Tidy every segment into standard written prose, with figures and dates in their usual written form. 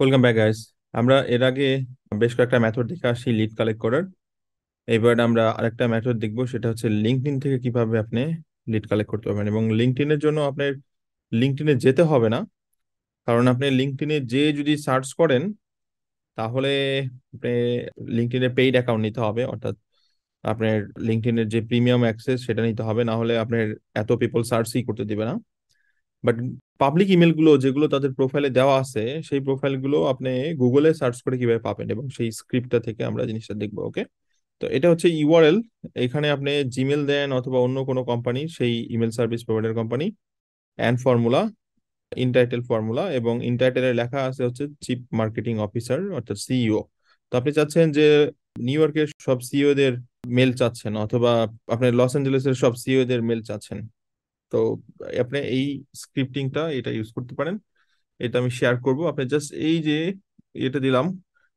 Welcome back guys. আমরা এর আগে বেশ কয়েকটা মেথড দেখে আসি লিড কালেক্ট করার। এবার আমরা আরেকটা মেথড দেখবো, সেটা হচ্ছে লিঙ্কডইন থেকে কিভাবে আপনি লিড কালেক্ট করতে পারবেন। এবং লিঙ্কডইনের জন্য আপনার লিঙ্কডইনে যেতে হবে না, কারণ আপনি লিঙ্কডইনে যে যদি সার্চ করেন তাহলে আপনি লিঙ্কডইনের পেইড অ্যাকাউন্ট নিতে হবে, অর্থাৎ আপনার লিঙ্কডইনের যে প্রিমিয়াম অ্যাক্সেস সেটা নিতে হবে, না হলে আপনার এত পিপল সার্চই করতে দিবে না। বাট পাবলিক ইমেল গুলো যেগুলো তাদের প্রোফাইলে দেওয়া আছে, সেই প্রোফাইল গুলো আপনি গুগলে সার্চ করে কিভাবে পাবেন এবং সেই স্ক্রিপ্টটা থেকে আমরা জিনিসটা দেখবো। ওকে, তো এটা হচ্ছে ইউআরএল। এখানে আপনি জিমেল দেন অথবা অন্য কোনো কোম্পানি, সেই email service provider company, and formula, intitle formula, এবং ইনটাইটেলে লেখা আছে হচ্ছে চিফ মার্কেটিং অফিসার অর্থাৎ সিইও। তো আপনি চাচ্ছেন যে নিউ ইয়র্কের সব সিইও দের মেল চাচ্ছেন, অথবা আপনি লস অ্যাঞ্জেলেসের সব সিইও দের মেল চাচ্ছেন। তো আপনি এই স্ক্রিপ্টিংটা এটা ইউজ করতে পারেন। এটা আমি শেয়ার করব, আপনি জাস্ট এই যে এটা দিলাম,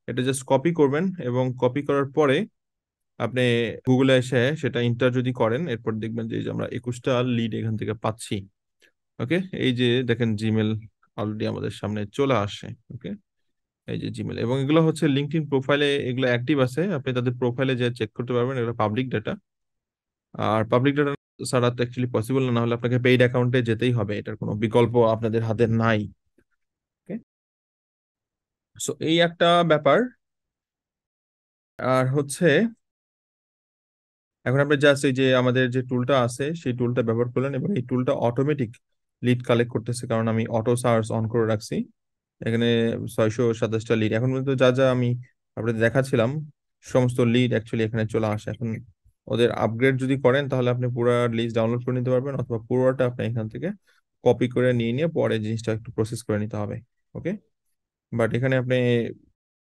এটা জাস্ট কপি করবেন এবং কপি করার পরে আপনি গুগলে এসে সেটা ইন্টার যদি করেন, এরপর দেখবেন যে এই যে আমরা 21টা লিড এখান থেকে পাচ্ছি। ওকে, এই যে দেখেন জিমেল অলরেডি আমাদের সামনে চলে আসে। ওকে, এই যে জিমেল, এবং এগুলো হচ্ছে লিঙ্কডইন প্রোফাইলে এগুলো অ্যাক্টিভ আছে, আপনি তাদের প্রোফাইলে যে চেক করতে পারবেন, এগুলো পাবলিক ডাটা। আর পাবলিক ডাটা ছাড়া তো অ্যাকচুয়ালি পসিবল না, হলে আপনাকে পেইড অ্যাকাউন্টে যেতেই হবে, এটার কোনো বিকল্প আপনাদের হাতে নাই। ওকে, সো এই একটা ব্যাপার। আর হচ্ছে এখন আপনি জাস্ট এই যে আমাদের যে টুলটা আছে সেই টুলটা ব্যবহার করলেন, এবং এই টুলটা অটোমেটিক লিড কালেক্ট করতেছে, কারণ আমি অটো সার্চ অন করে রাখছি। এখানে 627টা লিড এখন পর্যন্ত যা যা আমি আপনাদের দেখাচ্ছিলাম, সমস্ত লিড অ্যাকচুয়ালি এখানে চলে আসে। এখন ওদের আপগ্রেড যদি করেন তাহলে আপনি পুরো লিস্ট ডাউনলোড করে নিতে পারবেন, অথবা পুরোটা আপনি এখান থেকে কপি করে নিয়ে নিয়ে পরে জিনিসটা একটু প্রসেস করে নিতে হবে। ওকে, বাট এখানে আপনি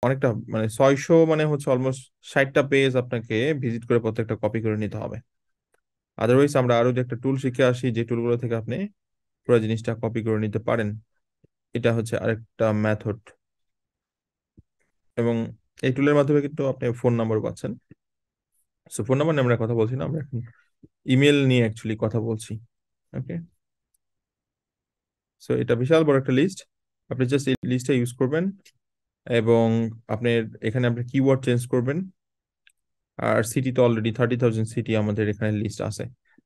অনেকটা মানে 600 মানে হচ্ছে অলমোস্ট 60টা পেজ আপনাকে ভিজিট করে প্রত্যেকটা কপি করে নিতে হবে। আদারওয়াইজ আমরা আরো যে একটা টুল শিখে আসি, যে টুলগুলো থেকে আপনি পুরো জিনিসটা কপি করে নিতে পারেন। এটা হচ্ছে আরেকটা মেথড। এবং এই টুলের মাধ্যমে কিন্তু আপনি ফোন নাম্বার পাচ্ছেন। সো ফোন নাম্বার নিয়ে আমরা কথা বলছি না, আমরা এখন ইমেল নিয়ে অ্যাকচুয়ালি কথা বলছি। ওকে, সো এটা বিশাল বড় একটা লিস্ট, আপনি জাস্ট এই লিস্টটা ইউজ করবেন, এবং আপনি এখানে আপনি কিওয়ার্ড চেঞ্জ করবেন। আর সিটি তো অলরেডি 30,000 সিটি আমাদের এখানে লিস্ট আছে।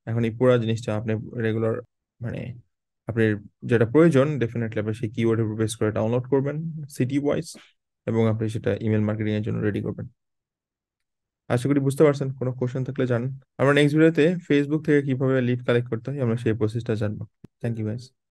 এখন এই পুরো জিনিসটা আপনি রেগুলার মানে আপনার যেটা প্রয়োজন ডেফিনেটলি আপনি সেই কিওয়ার্ডের উপর বেস করে ডাউনলোড করবেন সিটি ওয়াইজ, এবং আপনি সেটা ইমেল মার্কেটিং এর জন্য রেডি করবেন। আশা করি বুঝতে পারছেন, কোনো কোশ্চেন থাকলে জানান। আমরা নেক্সট ভিডিওতে ফেসবুক থেকে কিভাবে লিড কালেক্ট করতে হয় আমরা সেই প্রসেসটা জানবো। Thank you guys.